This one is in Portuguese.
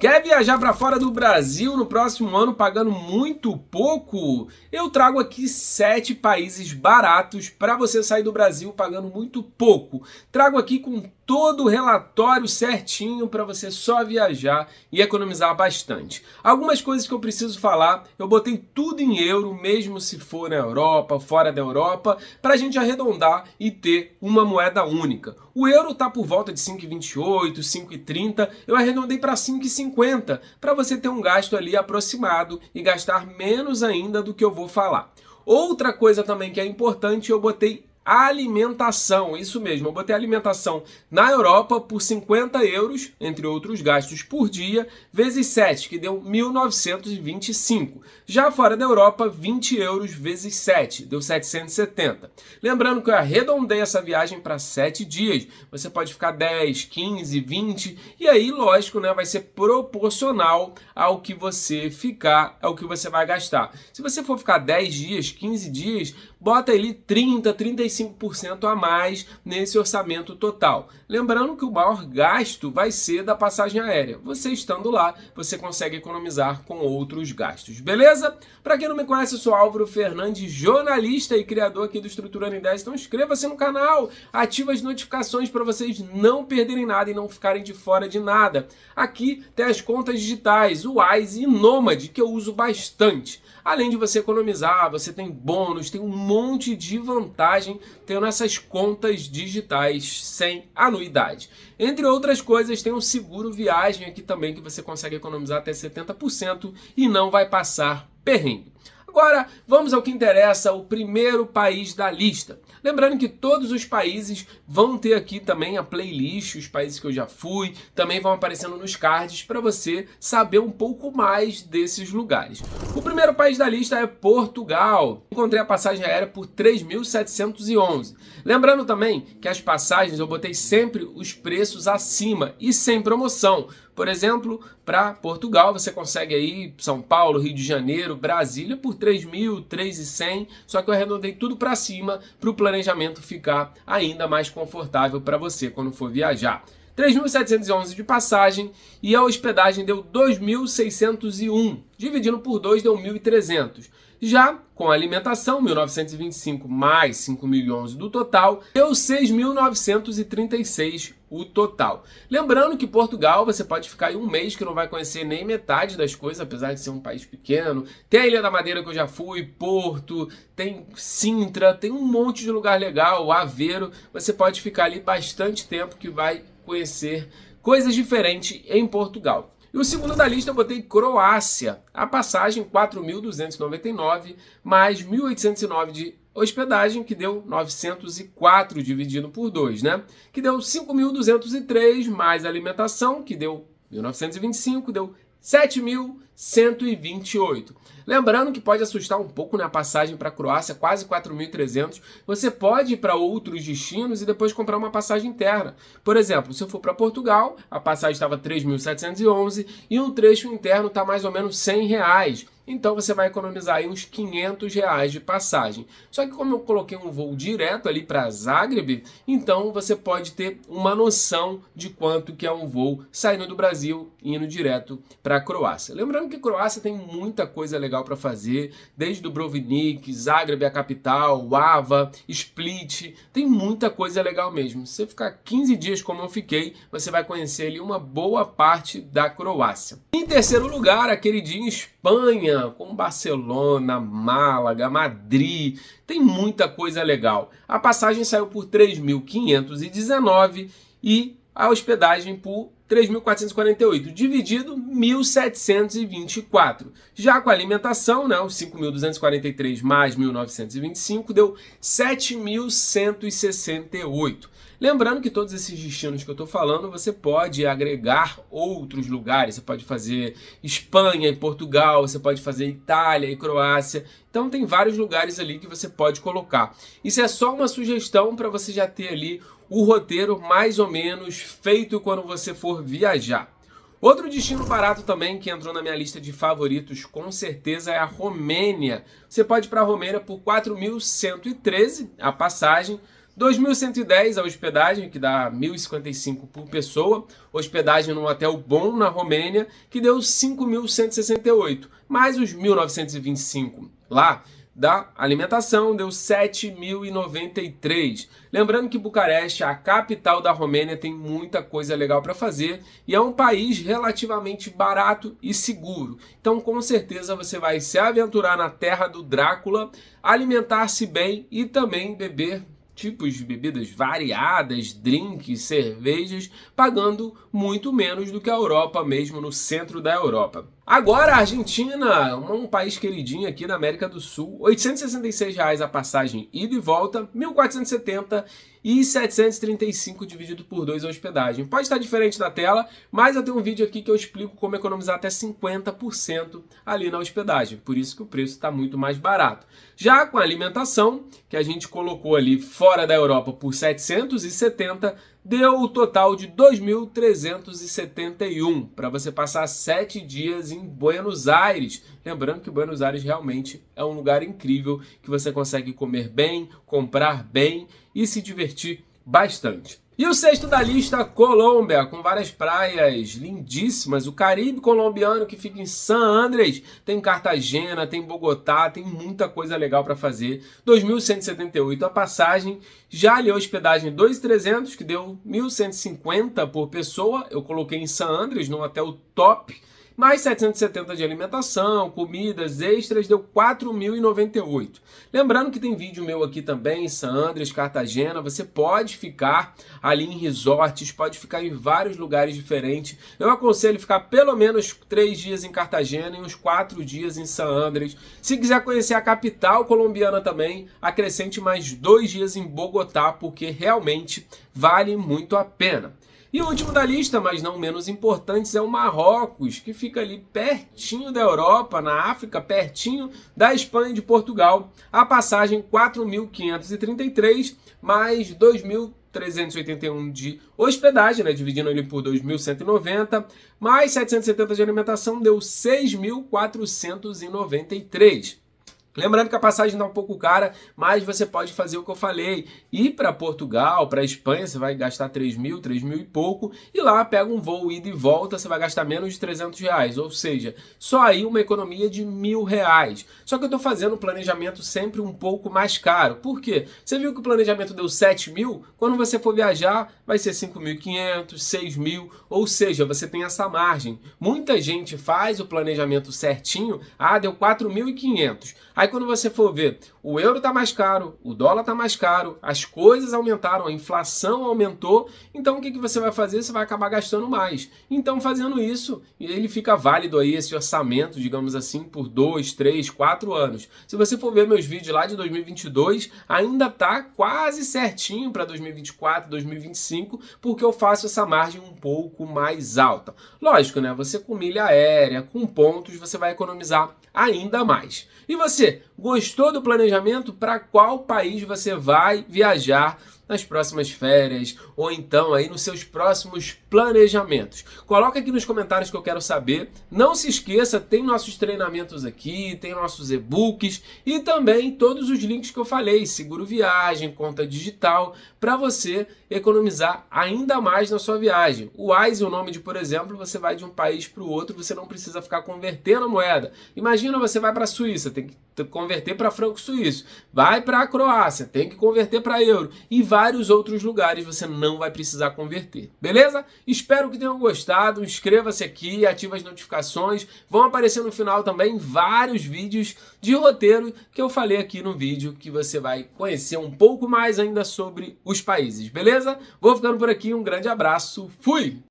Quer viajar para fora do Brasil no próximo ano pagando muito pouco? Eu trago aqui 7 países baratos para você sair do Brasil pagando muito pouco. Trago aqui com todo o relatório certinho para você só viajar e economizar bastante. Algumas coisas que eu preciso falar, eu botei tudo em euro, mesmo se for na Europa, fora da Europa, para a gente arredondar e ter uma moeda única. O euro está por volta de 5,28, 5,30, eu arredondei para 5,50, para você ter um gasto ali aproximado e gastar menos ainda do que eu vou falar. Outra coisa também que é importante, eu botei alimentação, isso mesmo, eu botei alimentação na Europa por 50 euros, entre outros gastos por dia, vezes 7, que deu 1.925. Já fora da Europa, 20 euros vezes 7, deu 770. Lembrando que eu arredondei essa viagem para 7 dias, você pode ficar 10, 15, 20, e aí, lógico, né, vai ser proporcional ao que você ficar, ao que você vai gastar. Se você for ficar 10 dias, 15 dias, bota ali 30, 35% a mais nesse orçamento total. Lembrando que o maior gasto vai ser da passagem aérea. Você estando lá, você consegue economizar com outros gastos. Beleza? Para quem não me conhece, eu sou Álvaro Fernandes, jornalista e criador aqui do Estruturando Ideias. Então inscreva-se no canal, ative as notificações para vocês não perderem nada e não ficarem de fora de nada. Aqui tem as contas digitais, o Wise e Nomad, que eu uso bastante. Além de você economizar, você tem bônus, tem um monte de vantagem tendo essas contas digitais sem anuidade. Entre outras coisas, tem um seguro viagem aqui também que você consegue economizar até 70% e não vai passar perrengue. Agora, vamos ao que interessa, o primeiro país da lista. Lembrando que todos os países vão ter aqui também a playlist, os países que eu já fui, também vão aparecendo nos cards para você saber um pouco mais desses lugares. O primeiro país da lista é Portugal. Encontrei a passagem aérea por 3.711. Lembrando também que as passagens eu botei sempre os preços acima e sem promoção. Por exemplo, para Portugal você consegue aí São Paulo, Rio de Janeiro, Brasília por 3.000, 3.100, só que eu arredondei tudo para cima para o planejamento ficar ainda mais confortável para você quando for viajar. 3.711 de passagem e a hospedagem deu 2.601, dividindo por 2 deu 1.300. Já com a alimentação, 1.925 mais 5.011 do total, deu 6.936 o total. Lembrando que Portugal você pode ficar aí um mês que não vai conhecer nem metade das coisas, apesar de ser um país pequeno. Tem a Ilha da Madeira que eu já fui, Porto, tem Sintra, tem um monte de lugar legal, Aveiro. Você pode ficar ali bastante tempo que vai conhecer coisas diferentes em Portugal. E o segundo da lista eu botei Croácia. A passagem 4.299 mais 1.809 de hospedagem, que deu 904 dividido por 2, né? Que deu 5.203 mais alimentação, que deu 1.925, deu 7.128. Lembrando que pode assustar um pouco na passagem para a Croácia, quase 4.300. Você pode ir para outros destinos e depois comprar uma passagem interna. Por exemplo, se eu for para Portugal, a passagem estava 3.711 e um trecho interno está mais ou menos R$100. Então você vai economizar aí uns R$500 de passagem. Só que como eu coloquei um voo direto ali para Zagreb, então você pode ter uma noção de quanto que é um voo saindo do Brasil e indo direto para a Croácia. Lembrando que a Croácia tem muita coisa legal para fazer, desde Dubrovnik, Zagreb a capital, Ava, Split, tem muita coisa legal mesmo. Se você ficar 15 dias como eu fiquei, você vai conhecer ali uma boa parte da Croácia. Em terceiro lugar, a queridinha Espanha, com Barcelona, Málaga, Madrid, tem muita coisa legal. A passagem saiu por 3.519 e a hospedagem por 3.448, dividido 1.724. Já com a alimentação, né, os 5.243 mais 1.925 deu 7.168. Lembrando que todos esses destinos que eu estou falando, você pode agregar outros lugares. Você pode fazer Espanha e Portugal, você pode fazer Itália e Croácia. Então tem vários lugares ali que você pode colocar. Isso é só uma sugestão para você já ter ali o roteiro mais ou menos feito quando você for viajar. Outro destino barato também que entrou na minha lista de favoritos com certeza é a Romênia. Você pode ir para a Romênia por 4.113 a passagem, 2.110 a hospedagem, que dá 1.055 por pessoa. Hospedagem num hotel bom na Romênia, que deu 5.168. Mais os 1.925 lá da alimentação, deu 7.093. Lembrando que Bucareste, a capital da Romênia, tem muita coisa legal para fazer e é um país relativamente barato e seguro. Então, com certeza, você vai se aventurar na terra do Drácula, alimentar-se bem e também beber tipos de bebidas variadas, drinks, cervejas, pagando muito menos do que a Europa, mesmo no centro da Europa. Agora a Argentina, um país queridinho aqui da América do Sul, R$ 866 a passagem ida e volta, 1.470 e 735 dividido por 2 a hospedagem. Pode estar diferente na tela, mas eu tenho um vídeo aqui que eu explico como economizar até 50% ali na hospedagem, por isso que o preço está muito mais barato. Já com a alimentação, que a gente colocou ali fora da Europa por 770, deu o total de 2.371 para você passar 7 dias em Buenos Aires. Lembrando que Buenos Aires realmente é um lugar incrível que você consegue comer bem, comprar bem e se divertir bastante. E o sexto da lista, Colômbia, com várias praias lindíssimas. O Caribe colombiano, que fica em San Andrés, tem Cartagena, tem Bogotá, tem muita coisa legal para fazer. 2.178 a passagem. Já ali a hospedagem 2.300, que deu 1.150 por pessoa. Eu coloquei em San Andrés, num hotel top. Mais 770 de alimentação, comidas extras, deu 4.098. Lembrando que tem vídeo meu aqui também, em San Andrés, Cartagena. Você pode ficar ali em resorts, pode ficar em vários lugares diferentes. Eu aconselho ficar pelo menos 3 dias em Cartagena e uns 4 dias em San Andrés. Se quiser conhecer a capital colombiana também, acrescente mais 2 dias em Bogotá, porque realmente vale muito a pena. E o último da lista, mas não menos importante, é o Marrocos, que fica ali pertinho da Europa, na África, pertinho da Espanha e de Portugal. A passagem 4.533, mais 2.381 de hospedagem, né, dividindo ele por 2.190, mais 770 de alimentação, deu 6.493. Lembrando que a passagem está um pouco cara, mas você pode fazer o que eu falei. Ir para Portugal, para Espanha, você vai gastar 3.000 e pouco. E lá pega um voo ida e volta, você vai gastar menos de R$300. Ou seja, só aí uma economia de R$1.000. Só que eu estou fazendo um planejamento sempre um pouco mais caro. Por quê? Você viu que o planejamento deu 7.000? Quando você for viajar, vai ser 5.500, 6.000. Ou seja, você tem essa margem. Muita gente faz o planejamento certinho. Deu 4.500. Aí quando você for ver, o euro está mais caro, o dólar está mais caro, as coisas aumentaram, a inflação aumentou, então o que você vai fazer? Você vai acabar gastando mais. Então fazendo isso, ele fica válido aí esse orçamento, digamos assim, por 2, 3, 4 anos. Se você for ver meus vídeos lá de 2022, ainda está quase certinho para 2024, 2025, porque eu faço essa margem um pouco mais alta. Lógico, né? Você com milha aérea, com pontos, você vai economizar ainda mais. E você, gostou do planejamento? Para qual país você vai viajar nas próximas férias ou então aí nos seus próximos planejamentos? Coloca aqui nos comentários que eu quero saber. Não se esqueça, tem nossos treinamentos aqui, tem nossos e-books e também todos os links que eu falei, seguro viagem, conta digital, para você economizar ainda mais na sua viagem. O Wise, o nome de, por exemplo, você vai de um país para o outro, você não precisa ficar convertendo a moeda. Imagina, você vai para a Suíça, tem que converter para franco suíço. Vai para a Croácia, tem que converter para euro. E vários outros lugares você não vai precisar converter. Beleza? Espero que tenham gostado. Inscreva-se aqui, ative as notificações. Vão aparecer no final também vários vídeos de roteiro que eu falei aqui no vídeo, que você vai conhecer um pouco mais ainda sobre os países. Beleza? Vou ficando por aqui. Um grande abraço. Fui!